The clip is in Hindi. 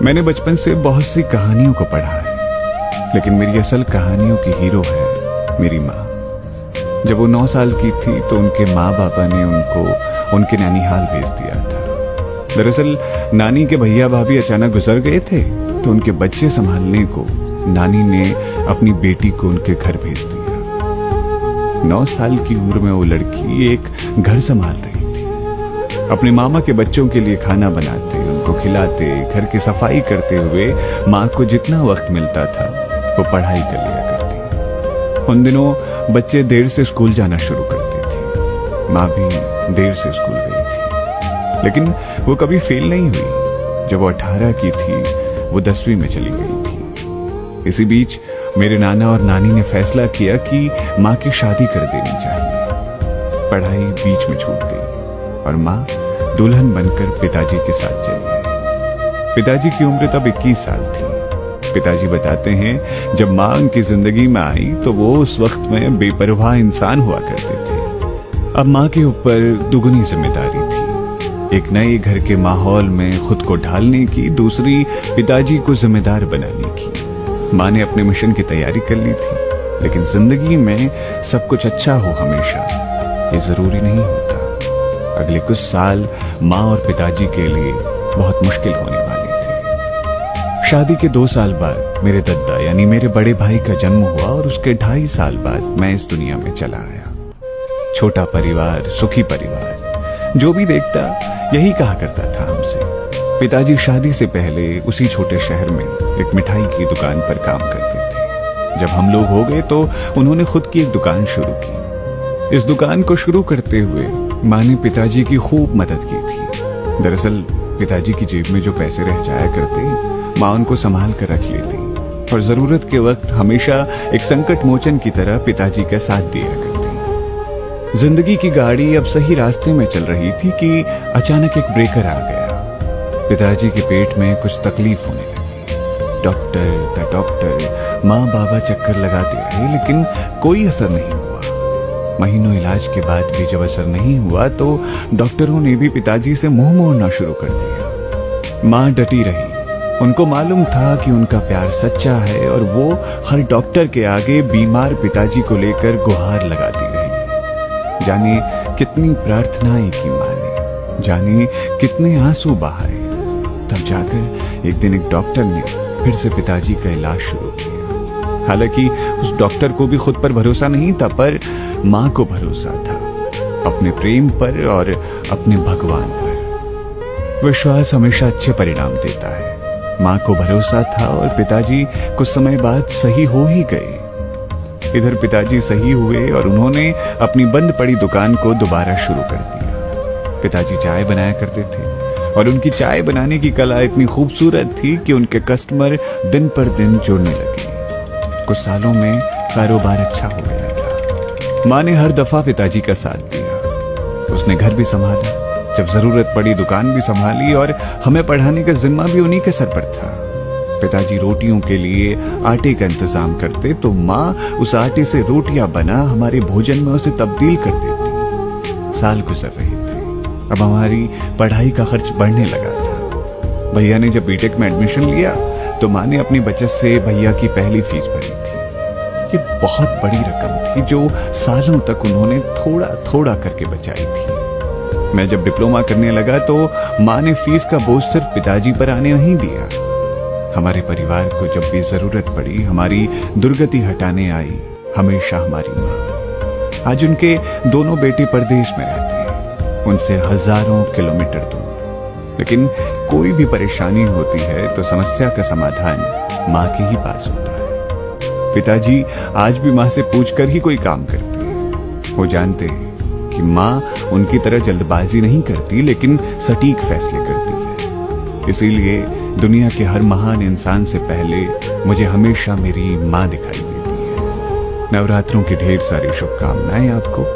मैंने बचपन से बहुत सी कहानियों को पढ़ा है, लेकिन मेरी असल कहानियों की हीरो है मेरी माँ। जब वो 9 साल की थी तो उनके माँ बापा ने उनको उनके नैनीहाल भेज दिया था। दरअसल नानी के भैया भाभी अचानक गुजर गए थे, तो उनके बच्चे संभालने को नानी ने अपनी बेटी को उनके घर भेज दिया। 9 साल की उम्र में वो लड़की एक घर संभाल रही थी। अपने मामा के बच्चों के लिए खाना बनाते, उनको खिलाते, घर की सफाई करते हुए माँ को जितना वक्त मिलता था वो पढ़ाई कर लिया करती। उन दिनों बच्चे देर से स्कूल जाना शुरू करते थे। माँ भी देर से स्कूल गई थी, लेकिन वो कभी फेल नहीं हुई। जब वो 18 की थी वो 10वीं में चली गई थी। इसी बीच मेरे नाना और नानी ने फैसला किया कि माँ की शादी कर देनी चाहिए। पढ़ाई बीच में छूट गई और माँ दुल्हन बनकर पिताजी के साथ चली गई। पिताजी की उम्र तब 21 साल थी। पिताजी बताते हैं, जब माँ उनकी जिंदगी में आई तो वो उस वक्त में बेपरवाह इंसान हुआ करते थे। अब माँ के ऊपर दुगनी जिम्मेदारी थी, एक नए घर के माहौल में खुद को ढालने की, दूसरी पिताजी को जिम्मेदार बनाने की। माँ ने अपने मिशन की तैयारी कर ली थी, लेकिन जिंदगी में सब कुछ अच्छा हो हमेशा ये जरूरी नहीं होता। अगले कुछ साल माँ और पिताजी के लिए बहुत मुश्किल होने वाली थी। शादी के 2 साल बाद मेरे दद्दा यानी मेरे बड़े भाई का जन्म हुआ और उसके 2.5 साल बाद मैं इस दुनिया में चला आया। छोटा परिवार, सुखी परिवार, जो भी देखता यही कहा करता था हमसे। पिताजी शादी से पहले उसी छोटे शहर में एक मिठाई की दुकान पर काम करते थे। जब हम लोग हो गए तो उन्होंने खुद की एक दुकान शुरू की। इस दुकान को शुरू करते हुए माँ ने पिताजी की खूब मदद की थी। दरअसल पिताजी की जेब में जो पैसे रह जाया करते, माँ उनको संभाल कर रख लेती और जरूरत के वक्त हमेशा एक संकट मोचन की तरह पिताजी का साथ दिया करती। जिंदगी की गाड़ी अब सही रास्ते में चल रही थी कि अचानक एक ब्रेकर आ गया। पिताजी के पेट में कुछ तकलीफ होने लगी। डॉक्टर, माँ बाबा चक्कर लगाते रहे, लेकिन कोई असर नहीं हुआ। महीनों इलाज के बाद भी जब असर नहीं हुआ तो डॉक्टरों ने भी पिताजी से मुंह मोड़ना शुरू कर दिया। माँ डटी रही। उनको मालूम था कि उनका प्यार सच्चा है और वो हर डॉक्टर के आगे बीमार पिताजी को लेकर गुहार लगाती रही। जाने कितनी प्रार्थनाएं की माँ ने, जाने कितने आंसू बहाए। तब जाकर एक दिन एक डॉक्टर ने फिर से पिताजी का इलाज शुरू किया। हालांकि उस डॉक्टर को भी खुद पर भरोसा नहीं था, पर माँ को भरोसा था, अपने प्रेम पर और अपने भगवान पर। विश्वास हमेशा अच्छे परिणाम देता है। माँ को भरोसा था और पिताजी कुछ समय बाद सही हो ही गए। इधर पिताजी सही हुए और उन्होंने अपनी बंद पड़ी दुकान को दोबारा शुरू कर दिया। पिताजी चाय बनाया करते थे और उनकी चाय बनाने की कला इतनी खूबसूरत थी कि उनके कस्टमर दिन पर दिन जुड़ने लगे। कुछ सालों में कारोबार अच्छा हो गया था। माँ ने हर दफा पिताजी का साथ दिया। उसने घर भी संभाला, जब जरूरत पड़ी दुकान भी संभाली और हमें पढ़ाने का जिम्मा भी उन्हीं के सर पर था। पिताजी रोटियों के लिए आटे का इंतजाम करते तो माँ उस आटे से रोटियां बना हमारे भोजन में उसे तब्दील कर देती। साल गुजर रहे थे। अब हमारी पढ़ाई का खर्च बढ़ने लगा था। भैया ने जब बीटेक में एडमिशन लिया तो माँ ने अपनी बचत से भैया की पहली फीस भरी थी। ये बहुत बड़ी रकम थी जो सालों तक उन्होंने थोड़ा थोड़ा करके बचाई थी। मैं जब डिप्लोमा करने लगा तो माँ ने फीस का बोझ सिर्फ पिताजी पर आने नहीं दिया। हमारे परिवार को जब भी जरूरत पड़ी, हमारी दुर्गति हटाने आई हमेशा हमारी माँ। आज उनके दोनों बेटे परदेश में रहते हैं, उनसे हजारों किलोमीटर दूर। लेकिन कोई भी परेशानी होती है तो समस्या का समाधान माँ के ही पास होता है। पिताजी आज भी माँ से पूछकर ही कोई काम करते हैं। वो जानते हैं कि माँ उनकी तरह जल्दबाजी नहीं करती, लेकिन सटीक फैसले करती है। इसीलिए दुनिया के हर महान इंसान से पहले मुझे हमेशा मेरी माँ दिखाई देती है। नवरात्रों की ढेर सारी शुभकामनाएं आपको।